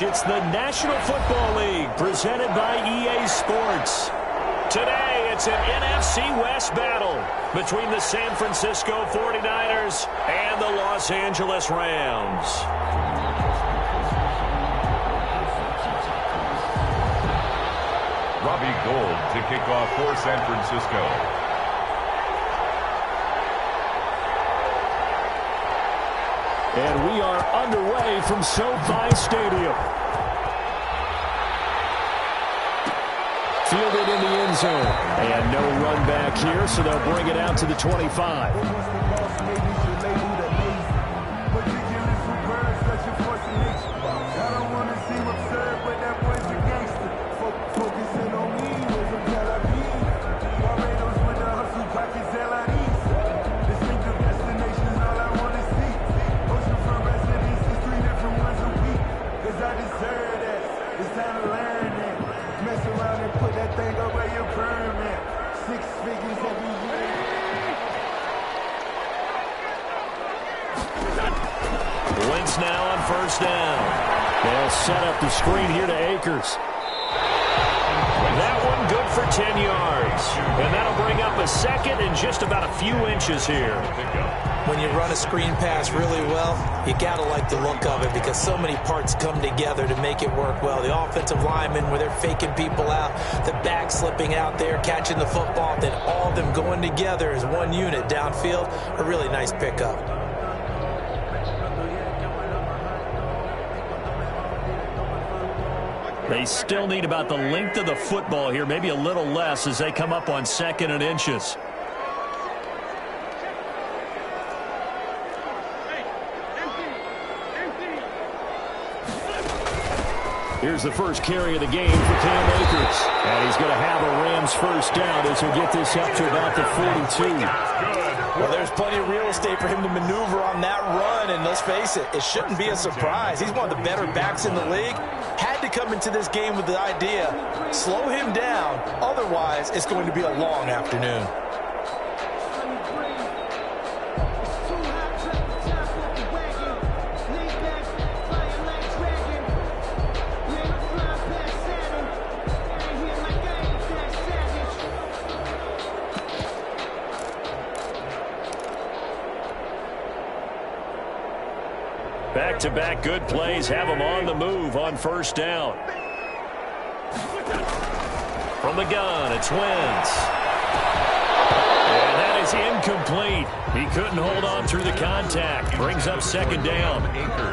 It's the National Football League presented by EA Sports. Today, it's an NFC West battle between the San Francisco 49ers and the Los Angeles Rams. Robbie Gould to kick off for San Francisco. And we are underway from SoFi Stadium. Fielded in the end zone. And no run back here, so they'll bring it out to the 25. Wentz now on first down. They'll set up the screen here to Akers. That one good for 10 yards. And that'll bring up a second and just about a few inches here. When you run a screen pass really well, you got to like the look of it because so many parts come together to make it work well. The offensive linemen, where they're faking people out, the back slipping out there, catching the football, then all of them going together as one unit downfield. A really nice pickup. They still need about the length of the football here, maybe a little less as they come up on second and inches. Here's the first carry of the game for Cam Akers. And he's going to have a Rams first down as we get this up to about the 42. Well, there's plenty of real estate for him to maneuver on that run, and let's face it, it shouldn't be a surprise. He's one of the better backs in the league. Had to come into this game with the idea, slow him down, otherwise it's going to be a long afternoon. Back-to-back good plays have them on the move on first down. From the gun, it's Wentz. And that is incomplete. He couldn't hold on through the contact. Brings up second down.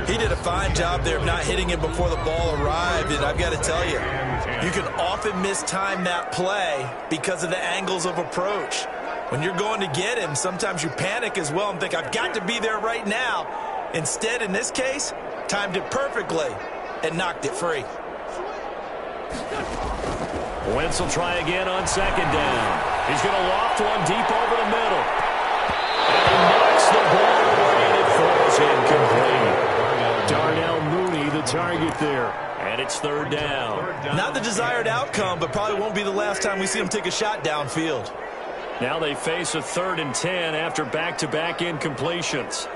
He did a fine job there of not hitting him before the ball arrived, and I've got to tell you, you can often mistime that play because of the angles of approach. When you're going to get him, sometimes you panic as well and think, I've got to be there right now. Instead, in this case, timed it perfectly and knocked it free. Wentz will try again on second down. He's going to loft one deep over the middle. And he knocks the ball away and it falls incomplete. Darnell Mooney, the target there. And it's third down. Not the desired outcome, but probably won't be the last time we see him take a shot downfield. Now they face a 3rd and 10 after back-to-back incompletions.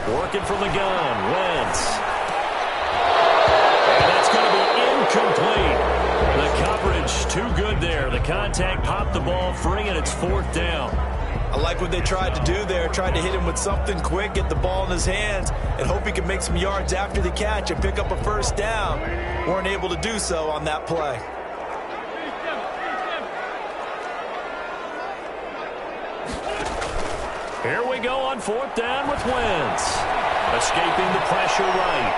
Working from the gun, Wentz. And that's going to be incomplete. The coverage too good there. The contact popped the ball free, and it's 4th down. I like what they tried to do there. Tried to hit him with something quick, get the ball in his hands, and hope he can make some yards after the catch and pick up a first down. Weren't able to do so on that play. Here we go on 4th down with Wentz. Escaping the pressure right.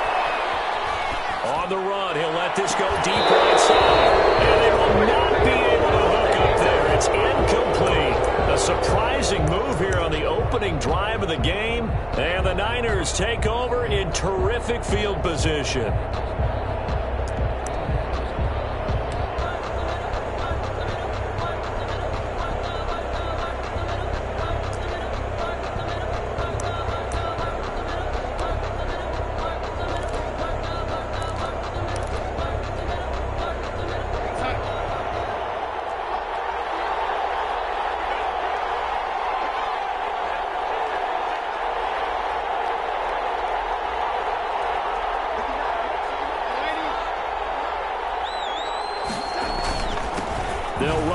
On the run, he'll let this go deep right side. And they will not be able to hook up there. It's incomplete. A surprising move here on the opening drive of the game. And the Niners take over in terrific field position.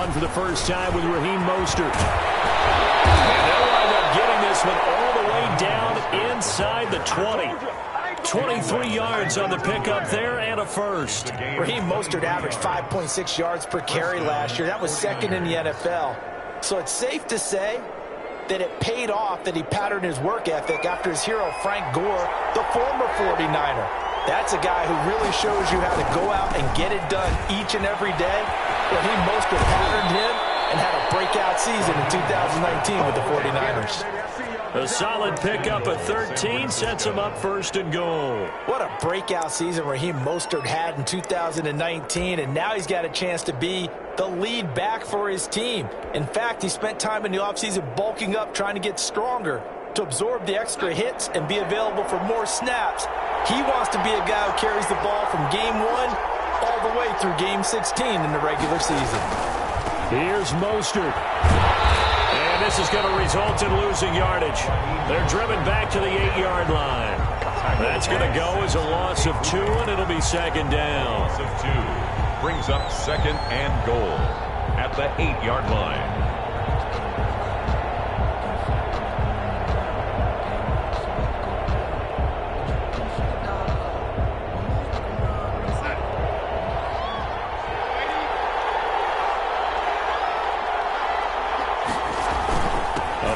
run for the first time with Raheem Mostert. And they'll wind up getting this one all the way down inside the 20. 23 yards on the pickup there and a first. Raheem Mostert averaged 5.6 yards per carry last year. That was second in the NFL. So it's safe to say that it paid off that he patterned his work ethic after his hero Frank Gore, the former 49er. That's a guy who really shows you how to go out and get it done each and every day. Raheem Mostert patterned him and had a breakout season in 2019 with the 49ers. A solid pickup of 13 sets him up first and goal. What a breakout season Raheem Mostert had in 2019, and now he's got a chance to be the lead back for his team. In fact, he spent time in the offseason bulking up, trying to get stronger to absorb the extra hits and be available for more snaps. He wants to be a guy who carries the ball from game 1 all the way through game 16 in the regular season. Here's Mostert. And this is going to result in losing yardage. They're driven back to the 8-yard line. That's going to go as a loss of 2, and it'll be second down. Loss of 2 brings up second and goal at the 8-yard line.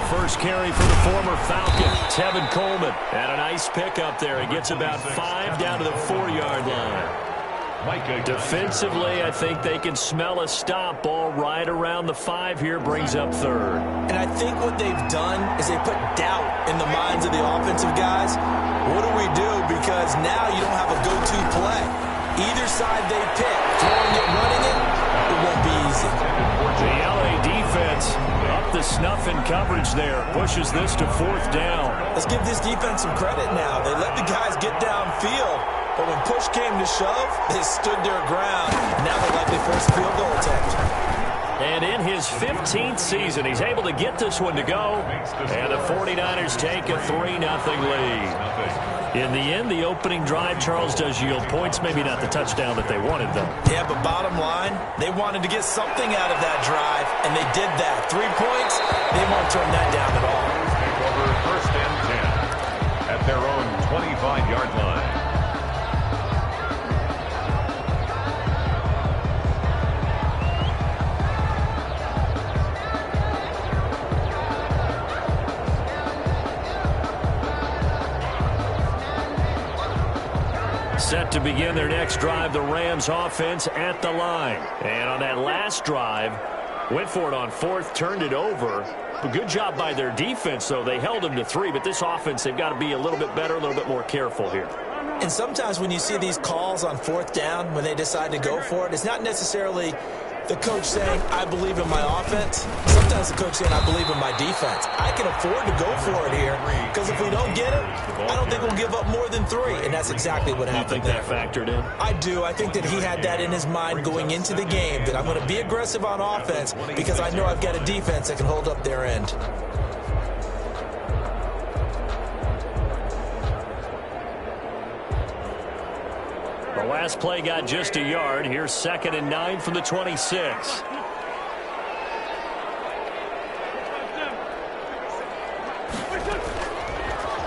First carry for the former Falcon, Tevin Coleman. And a nice pickup there. He gets about 5 down to the 4-yard line. Defensively, I think they can smell a stop ball right around the 5 here. Brings up third. And I think what they've done is they put doubt in the minds of the offensive guys. What do we do? Because now you don't have a go-to play. Either side they pick, throwing it, running it, it won't be easy. The LA defense up the snuff in coverage there. Pushes this to 4th down. Let's give this defense some credit now. They let the guys get downfield, but when push came to shove, they stood their ground. Now they're likely first field goal attempt. And in his 15th season, he's able to get this one to go. And the 49ers take a 3-0 lead. In the end, the opening drive, Charles, does yield points. Maybe not the touchdown that they wanted, though. Yeah, but bottom line, they wanted to get something out of that drive, and they did that. 3 points, they won't turn that down at all. Take over first and 10 at their own 25-yard line. Set to begin their next drive, the Rams offense at the line. And on that last drive, went for it on 4th, turned it over. A good job by their defense, though. They held them to 3, but this offense, they've got to be a little bit better, a little bit more careful here. And sometimes when you see these calls on 4th down, when they decide to go for it, it's not necessarily the coach saying, I believe in my offense. Sometimes the coach saying, I believe in my defense. I can afford to go for it here, because if we don't get it, I don't think we'll give up more than 3. And that's exactly what happened there. You think that factored in? I do. I think that he had that in his mind going into the game, that I'm going to be aggressive on offense because I know I've got a defense that can hold up their end. The last play got just a yard. Here's 2nd and 9 from the 26.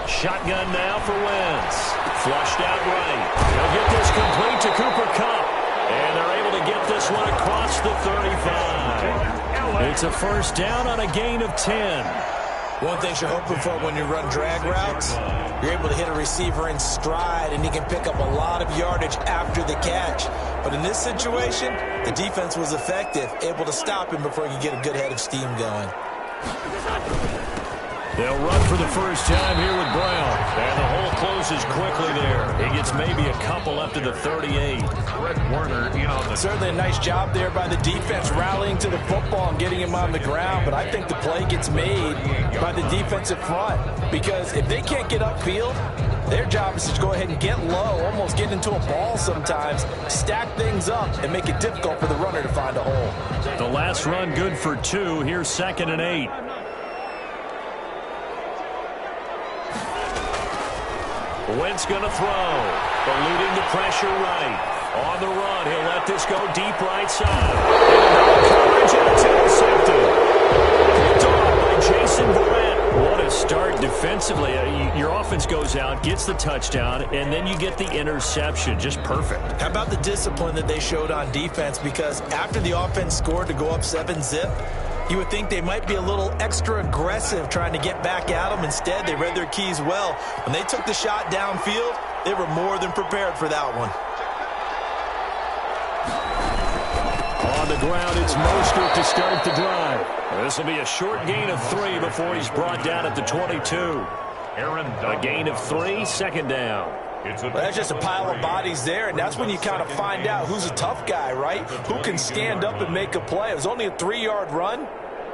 Shotgun now for Wentz. Flushed out right. He'll get this complete to Cooper Kupp. And they're able to get this one across the 35. It's a first down on a gain of 10. One thing you're hoping for when you run drag routes, you're able to hit a receiver in stride, and he can pick up a lot of yardage after the catch. But in this situation, the defense was effective, able to stop him before he could get a good head of steam going. They'll run for the first time here with Brown. And the hole closes quickly there. He gets maybe a couple up to the 38. Certainly a nice job there by the defense, rallying to the football and getting him on the ground. But I think the play gets made by the defensive front. Because if they can't get upfield, their job is to go ahead and get low, almost get into a ball sometimes, stack things up, and make it difficult for the runner to find a hole. The last run good for 2. Here's 2nd and 8. Wentz going to throw. Eluding the pressure right. On the run, he'll let this go deep right side. coverage, and it's intercepted. Picked off by Jason Verrett. What a start defensively. Your offense goes out, gets the touchdown, and then you get the interception. Just perfect. How about the discipline that they showed on defense? Because after the offense scored to go up 7-zip, you would think they might be a little extra aggressive trying to get back at them. Instead, they read their keys well. When they took the shot downfield, they were more than prepared for that one. On the ground, it's Mostert to start the drive. This will be a short gain of 3 before he's brought down at the 22. A gain of 3, second down. Well, that's just a pile of bodies there, and that's when you kind of find out who's a tough guy, right? Who can stand up and make a play. It was only a 3-yard run,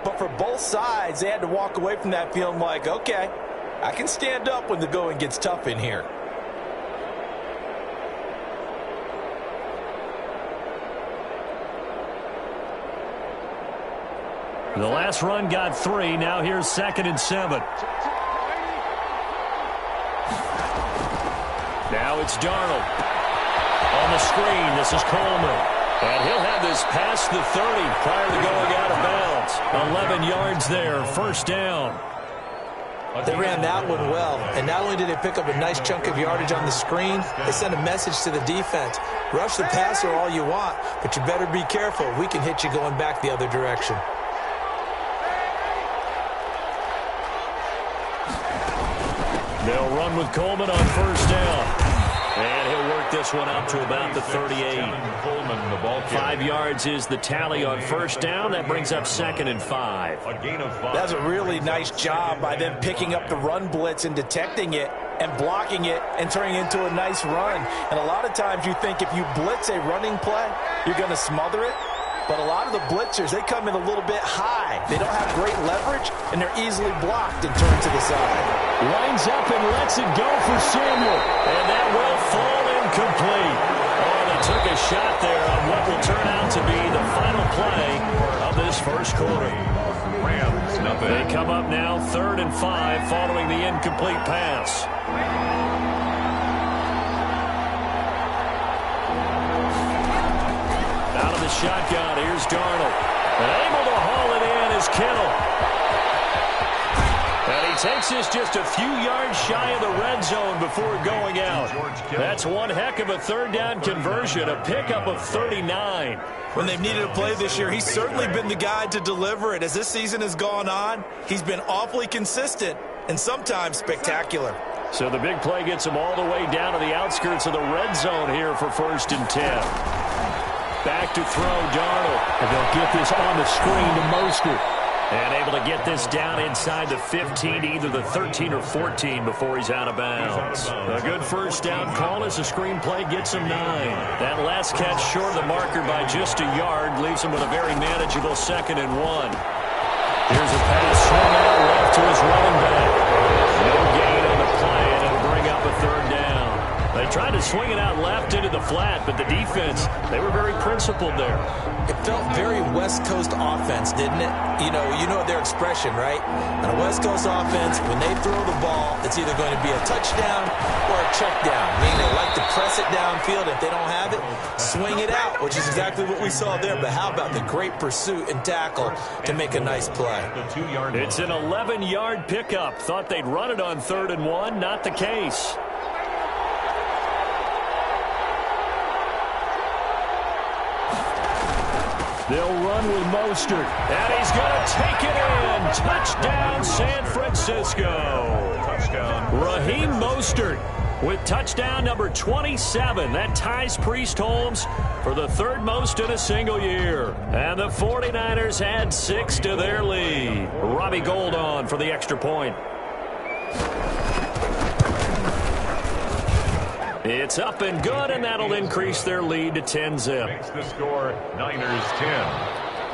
but for both sides, they had to walk away from that feeling like, okay, I can stand up when the going gets tough in here. The last run got 3. Now here's 2nd and 7. Now it's Darnold. On the screen, this is Coleman. And he'll have this past the 30 prior to going out of bounds. 11 yards there, first down. They ran that one well, and not only did they pick up a nice chunk of yardage on the screen, they sent a message to the defense. Rush the passer all you want, but you better be careful. We can hit you going back the other direction. They'll run with Coleman on first down. And he'll work this one out to about the 38. 5 yards is the tally on first down. That brings up 2nd and 5. That's a really nice job by them picking up the run blitz and detecting it and blocking it and turning it into a nice run. And a lot of times you think if you blitz a running play, you're going to smother it. But a lot of the blitzers, they come in a little bit high. They don't have great leverage, and they're easily blocked and turned to the side. Lines up and lets it go for Samuel. And that will fall incomplete. Oh, they took a shot there on what will turn out to be the final play of this first quarter. Rams, nothing. They come up now 3rd and 5 following the incomplete pass. Out of the shotgun, here's Darnold. And able to haul it in is Kittle. And he takes this just a few yards shy of the red zone before going out. That's one heck of a 3rd down conversion, a pickup of 39. When they've needed a play this year, he's certainly been the guy to deliver it. As this season has gone on, he's been awfully consistent and sometimes spectacular. So the big play gets him all the way down to the outskirts of the red zone here for 1st and 10. Back to throw, Darnold. And they'll get this on the screen to Mostert. And able to get this down inside the 15, either the 13 or 14 before he's out of bounds. A good first down call as the screen play gets him 9. That last catch short of the marker by just a yard leaves him with a very manageable 2nd and 1. Here's a pass swung out left to his running back. No gain on the play, and it'll bring up a 3rd down. They tried to swing it out left into the flat, but the defense, they were very principled there. It felt very West Coast offense, didn't it? You know their expression, right? On a West Coast offense, when they throw the ball, it's either going to be a touchdown or a check down. Meaning they like to press it downfield. If they don't have it, swing it out, which is exactly what we saw there. But how about the great pursuit and tackle to make a nice play? It's an 11-yard pickup. Thought they'd run it on 3rd and 1. Not the case. They'll run with Mostert, and he's going to take it in. Touchdown, San Francisco. Touchdown. Raheem Mostert with touchdown number 27. That ties Priest Holmes for the 3rd most in a single year. And the 49ers add 6 to their lead. Robbie Gould on for the extra point. It's up and good, and that'll increase their lead to 10-zip. Makes the score Niners 10,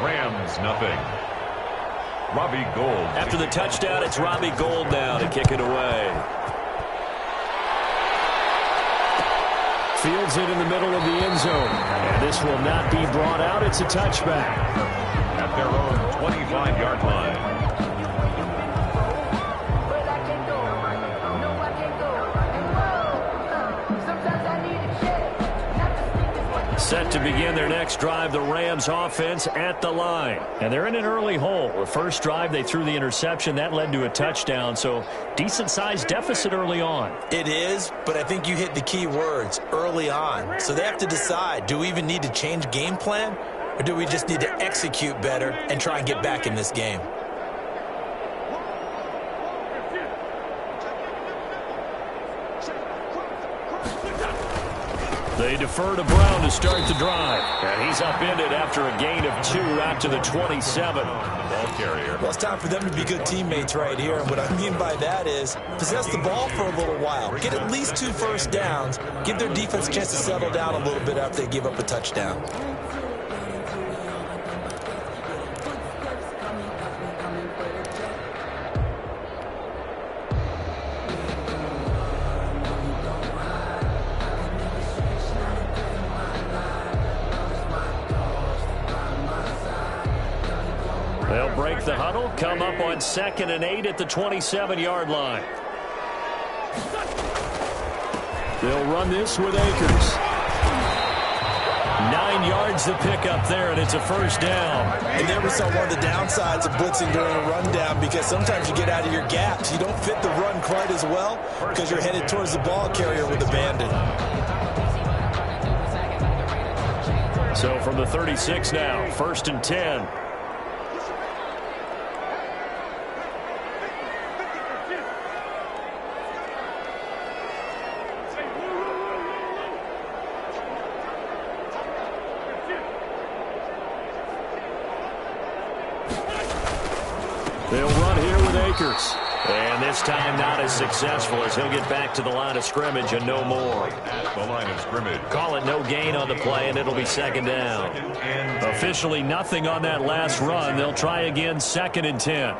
Rams nothing. Robbie Gould. After the touchdown, it's Robbie Gould now to kick it away. Fields it in the middle of the end zone. And this will not be brought out. It's a touchback. At their own 25-yard line. Set to begin their next drive, the Rams offense at the line. And they're in an early hole. The first drive, they threw the interception. That led to a touchdown, so decent-sized deficit early on. It is, but I think you hit the key words, early on. So they have to decide, do we even need to change game plan, or do we just need to execute better and try and get back in this game? They defer to Brown to start the drive. And he's upended after a gain of 2 out to the 27. Ball carrier. Well, it's time for them to be good teammates right here. And what I mean by that is possess the ball for a little while. Get at least 2 first downs. Give their defense a chance to settle down a little bit after they give up a touchdown. They'll break the huddle, come up on 2nd and 8 at the 27-yard line. They'll run this with Akers. 9 yards to pick up there, and it's a first down. And there we saw one of the downsides of blitzing during a rundown, because sometimes you get out of your gaps. You don't fit the run quite as well because you're headed towards the ball carrier with abandon. So from the 36 now, 1st and 10. They'll run here with Akers. And this time not as successful, as he'll get back to the line of scrimmage and no more. At the line of scrimmage. Call it no gain on the play, and it'll be 2nd down. Officially nothing on that last run. They'll try again, 2nd and 10.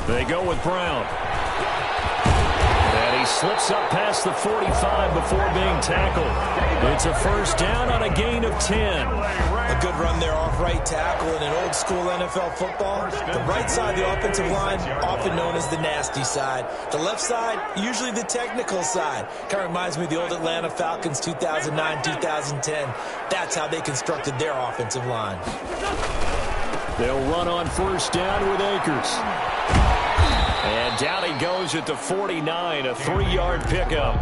They go with Brown. And he slips up past the 45 before being tackled. It's a first down on a gain of 10. A good run there off right tackle in an old-school NFL football. The right side of the offensive line, often known as the nasty side. The left side, usually the technical side. Kind of reminds me of the old Atlanta Falcons 2009-2010. That's how they constructed their offensive line. They'll run on first down with Akers. And down he goes at the 49, a 3-yard pickup.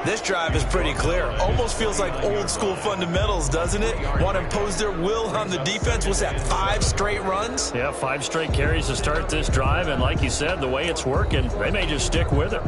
This drive is pretty clear. Almost feels like old-school fundamentals, doesn't it? Want to impose their will on the defense. What's that, 5 straight runs? Yeah, 5 straight carries to start this drive. And like you said, the way it's working, they may just stick with it.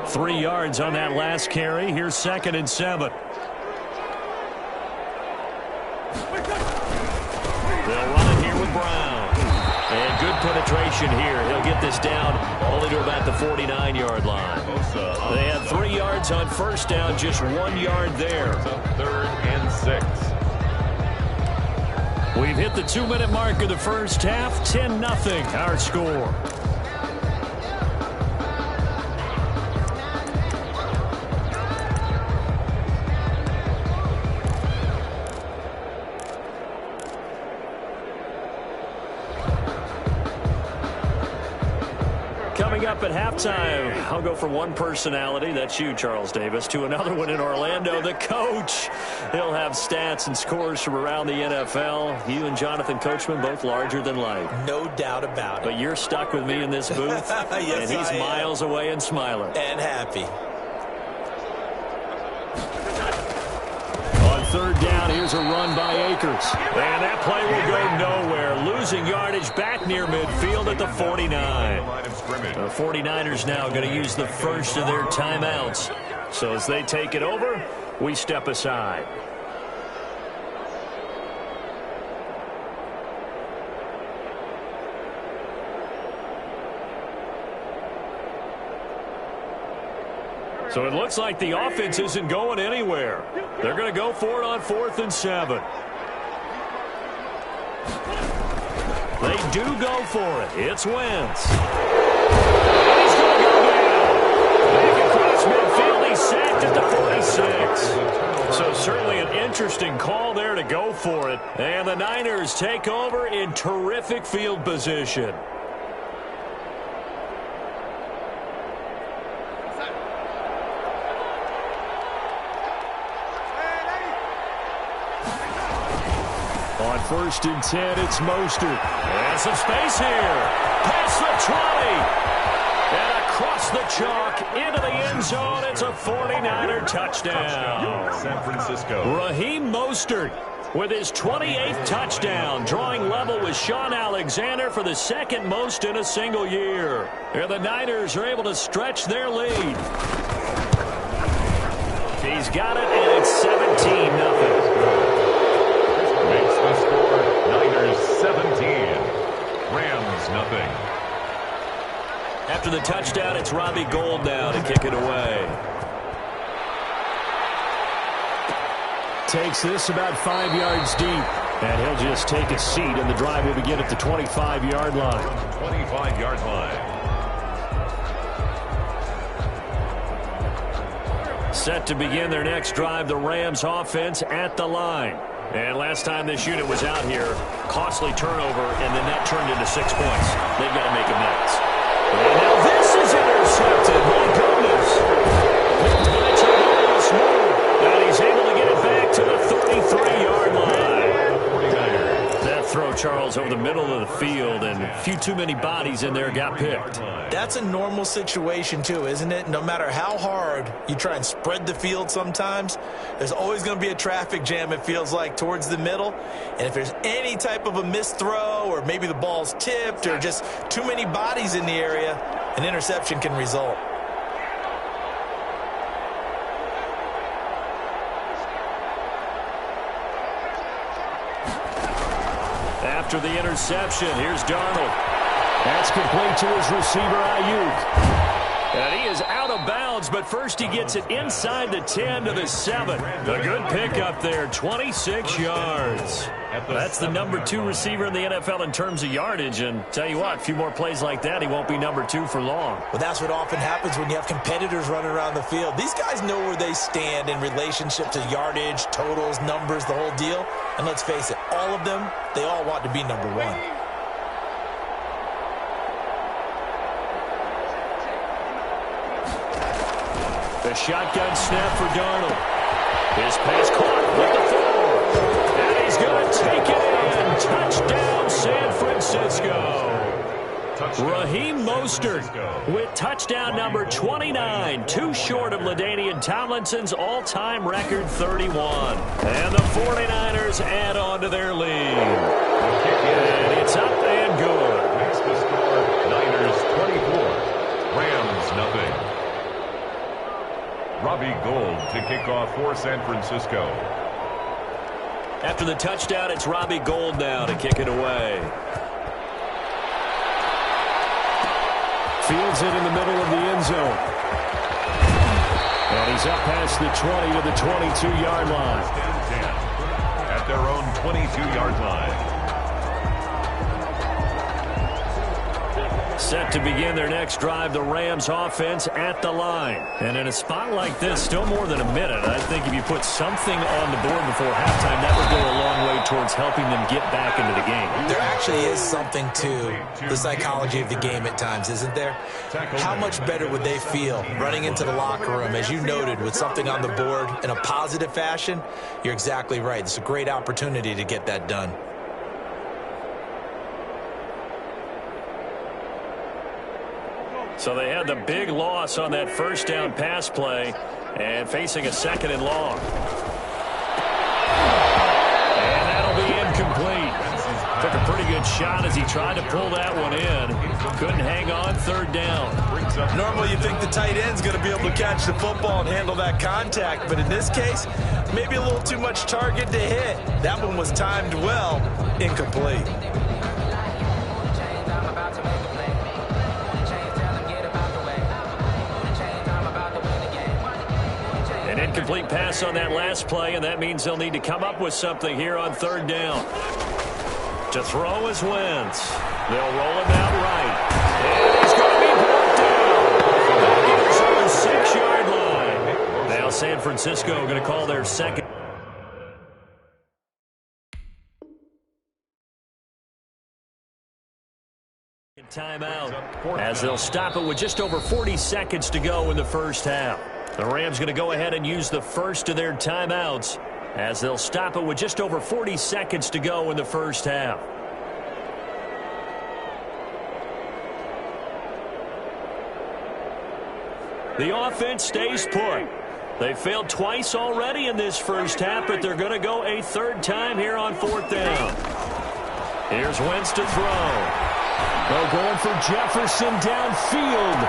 Three yards on that last carry. Here's 2nd and 7. They'll run it here with Brown. And good penetration here. He'll get this down only to about the 49-yard line. They had 3 yards on first down, just 1 yard there. 3rd and 6. We've hit the 2-minute mark of the first half. 10-0 our score. Coming up at halftime, I'll go from one personality, that's you, Charles Davis, to another one in Orlando, the coach. He'll have stats and scores from around the NFL. You and Jonathan Coachman, both larger than life. No doubt about it. But you're stuck with me in this booth, yes, and he's miles away and smiling. And happy. On 3rd down, here's a run by Akers. And that play will go nowhere. Losing yardage back near midfield at the 49. The 49ers now going to use the first of their timeouts. So as they take it over, we step aside. So it looks like the offense isn't going anywhere. They're going to go for it on 4th and 7. They do go for it. It's Wentz. And he's going to go down. Back across midfield, he's sacked at the 46. So certainly an interesting call there to go for it. And the Niners take over in terrific field position. On 1st and 10, it's Mostert. And some space here. Past the 20. And across the chalk into the end zone. It's a 49er touchdown. San Francisco. Raheem Mostert with his 28th touchdown, drawing level with Sean Alexander for the second most in a single year. And the Niners are able to stretch their lead. He's got it, and it's 17-0. Makes the score Niners 17, Rams nothing. After the touchdown, it's Robbie Gould now to kick it away. Takes this about 5 yards deep, and he'll just take a seat, and the drive will begin at the 25-yard line. 25-yard line. Set to begin their next drive, the Rams offense at the line. And last time this unit was out here, costly turnover, and then that turned into 6 points. They've got to make amends. And now this is intercepted. My goodness. Picked by Charles Moore. And he's able to get it back to the 33-yard line. That throw, Charles, over the middle of the field, and a few too many bodies in there got picked. That's a normal situation, too, isn't it? No matter how hard you try and spread the field sometimes, there's always going to be a traffic jam, it feels like, towards the middle. And if there's any type of a missed throw, or maybe the ball's tipped, or just too many bodies in the area, an interception can result. After the interception, here's Darnold. That's complete to his receiver, Ayuk. And he is out of bounds, but first he gets it inside the 10 to the 7. A good pickup there, 26 yards. That's the number 2 receiver in the NFL in terms of yardage, and tell you what, a few more plays like that, he won't be number 2 for long. Well, that's what often happens when you have competitors running around the field. These guys know where they stand in relationship to yardage, totals, numbers, the whole deal. And let's face it, all of them, they all want to be number 1. The shotgun snap for Darnold. His pass caught with the 4. And he's going to take it in. Touchdown, San Francisco. Raheem Mostert with touchdown number 29, too short of LaDainian Tomlinson's all-time record 31. And the 49ers add on to their lead. And it's up and good. Makes the score Niners 24, Rams nothing. Robbie Gould to kick off for San Francisco. After the touchdown, it's Robbie Gould now to kick it away. Fields it in the middle of the end zone. And he's up past the 20 to the 22-yard line. At their own 22-yard line. Set to begin their next drive, the Rams offense at the line. And in a spot like this, still more than a minute, I think if you put something on the board before halftime, that would go a long way towards helping them get back into the game. There actually is something to the psychology of the game at times, isn't there? How much better would they feel running into the locker room, as you noted, with something on the board in a positive fashion? You're exactly right. It's a great opportunity to get that done. So they had the big loss on that first down pass play and facing a 2nd and long. And that'll be incomplete. Took a pretty good shot as he tried to pull that one in. Couldn't hang on 3rd down. Normally you think the tight end's going to be able to catch the football and handle that contact, but in this case, maybe a little too much target to hit. That one was timed well, incomplete. An incomplete pass on that last play, and that means they'll need to come up with something here on 3rd down. To throw is Wentz. They'll roll him out right. And he's going to be San Francisco going to call their second timeout as they'll stop it with just over 40 seconds to go in the first half. The Rams going to go ahead and use the first of their timeouts as they'll stop it with just over 40 seconds to go in the first half. The offense stays put. They failed twice already in this first half, but they're going to go a third time here on fourth down. Here's Wentz to throw. They're going for Jefferson downfield.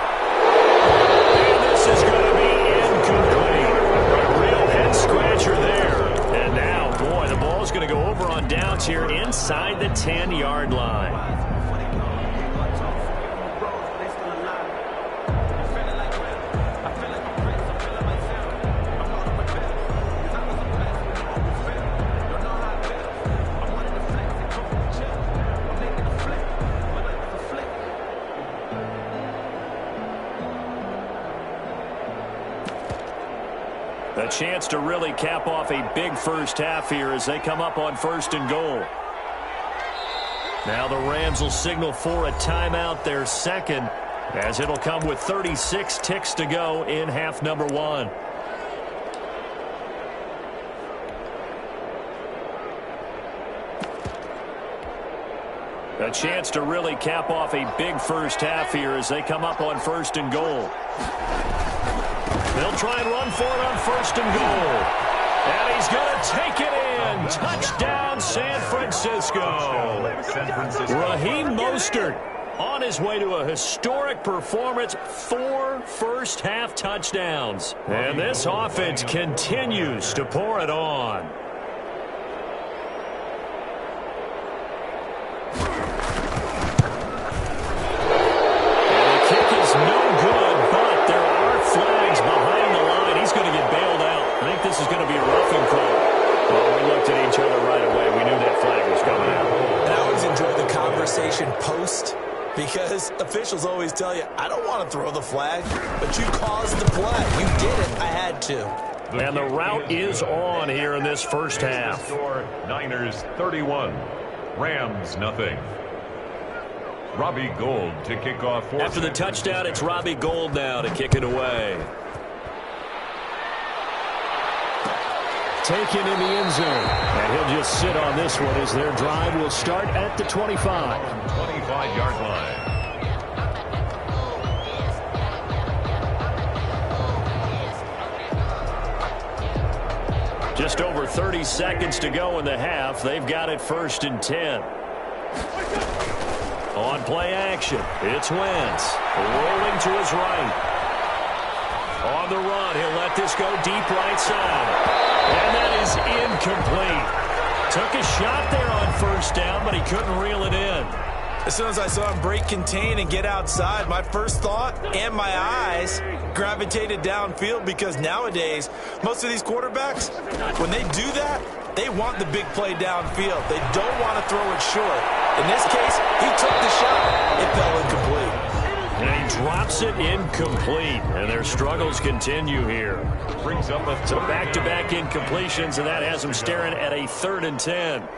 And this is going to be incomplete. A real head-scratcher there. And now, boy, the ball's going to go over on downs here inside the 10-yard line. A chance to really cap off a big first half here as they come up on first and goal. Now the Rams will signal for a timeout, their second, as it'll come with 36 ticks to go in half number one. A chance to really cap off a big first half here as they come up on first and goal. They'll try and run for it on first and goal. And he's going to take it in. Touchdown, San Francisco. Raheem Mostert on his way to a historic performance. 4 first-half touchdowns. And this offense continues to pour it on. This is going to be a roughing call. Well, we looked at each other right away. We knew that flag was coming out. And I always enjoy the conversation post because officials always tell you, I don't want to throw the flag, but you caused the play. You did it. I had to. And the route is on here in this first half. Niners 31, Rams nothing. Robbie Gould to kick off. After the touchdown, it's Robbie Gould now to kick it away. Taken in the end zone. And he'll just sit on this one as their drive will start at the 25. 25-yard line. Just over 30 seconds to go in the half. They've got it first and 10. On play action, it's Wentz. Rolling to his right. On the run, he'll let this go deep right side. And that is incomplete. Took a shot there on first down, but he couldn't reel it in. As soon as I saw him break contain and get outside, my first thought and my eyes gravitated downfield because nowadays, most of these quarterbacks, when they do that, they want the big play downfield. They don't want to throw it short. In this case, he took the shot. It fell incomplete. And he drops it incomplete, and their struggles continue here. Brings up so back-to-back incompletions, and that has them staring at a 3rd and 10.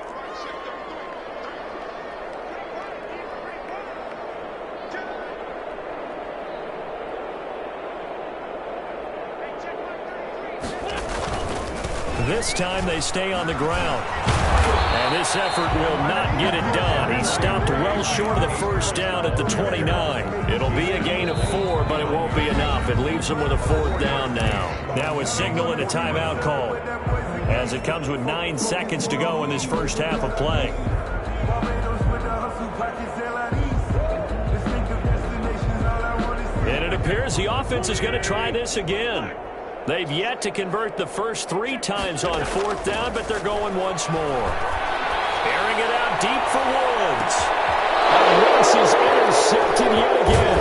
This time they stay on the ground. And this effort will not get it done. He stopped well short of the first down at the 29. It'll be a gain of 4, but it won't be enough. It leaves them with a 4th down now. Now a signal and a timeout call as it comes with 9 seconds to go in this first half of play. And it appears the offense is going to try this again. They've yet to convert the first 3 times on 4th down, but they're going once more. Airing it out deep for Woods. And Woods is intercepted yet again.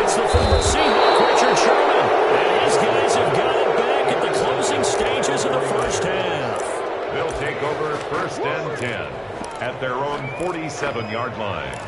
It's the former Seahawk, Richard Sherman. And his guys have got it back at the closing stages of the first half. They'll take over 1st and 10 at their own 47-yard line.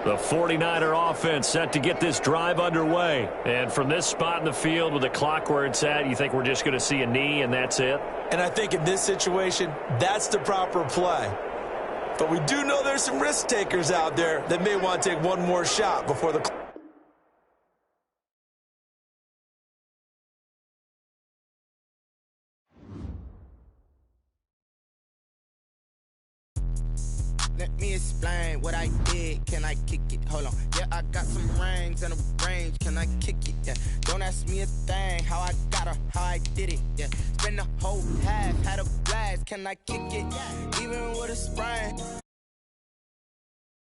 The 49er offense set to get this drive underway. And from this spot in the field with the clock where it's at, you think we're just going to see a knee and that's it? And I think in this situation, that's the proper play. But we do know there's some risk takers out there that may want to take one more shot before the Let me explain what I did. Can I kick it? Hold on. Yeah, I got some rings and a range. Can I kick it? Yeah. Don't ask me a thing. How I got her, how I did it. Yeah. Spend the whole half, had a blast. Can I kick it? Even with a sprain.